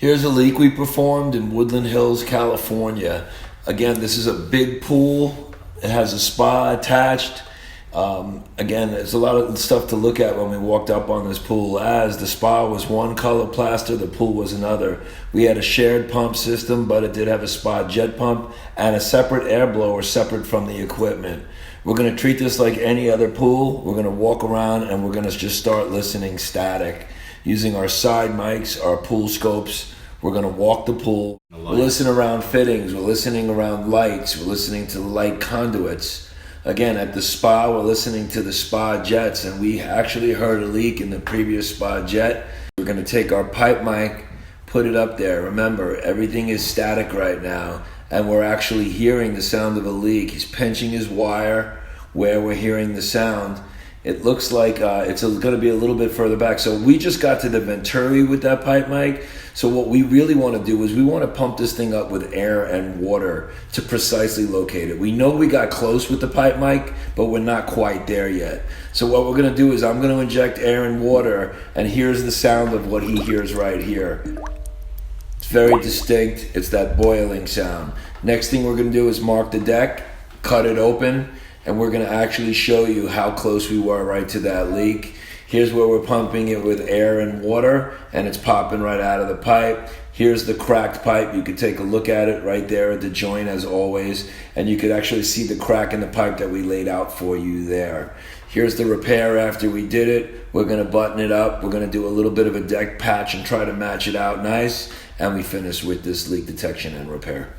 Here's a leak we performed in Woodland Hills, California. Again, this is a big pool. It has a spa attached. Again, there's a lot of stuff to look at when we walked up on this pool, as the spa was one color plaster, the pool was another. We had a shared pump system, but it did have a spa jet pump and a separate air blower separate from the equipment. We're going to treat this like any other pool. We're going to walk around and we're going to just start listening static. Using our side mics, our pool scopes, we're going to walk the pool. We're listening around fittings, we're listening around lights, we're listening to the light conduits. Again, at the spa, we're listening to the spa jets, and we actually heard a leak in the previous spa jet. We're going to take our pipe mic, put it up there. Remember, everything is static right now, and we're actually hearing the sound of a leak. He's pinching his wire where we're hearing the sound. It looks like it's going to be a little bit further back. So we just got to the venturi with that pipe mic. So what we really want to do is we want to pump this thing up with air and water to precisely locate it. We know we got close with the pipe mic, but we're not quite there yet. So what we're going to do is I'm going to inject air and water, and here's the sound of what he hears right here. It's very distinct. It's that boiling sound. Next thing we're going to do is mark the deck, cut it open, and we're going to actually show you how close we were right to that leak. Here's where we're pumping it with air and water, and it's popping right out of the pipe. Here's the cracked pipe. You could take a look at it right there at the joint as always, and you could actually see the crack in the pipe that we laid out for you there. Here's the repair after we did it. We're going to button it up. We're going to do a little bit of a deck patch and try to match it out nice, and we finish with this leak detection and repair.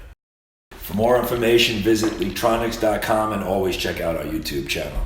For more information, visit Leaktronics.com and always check out our YouTube channel.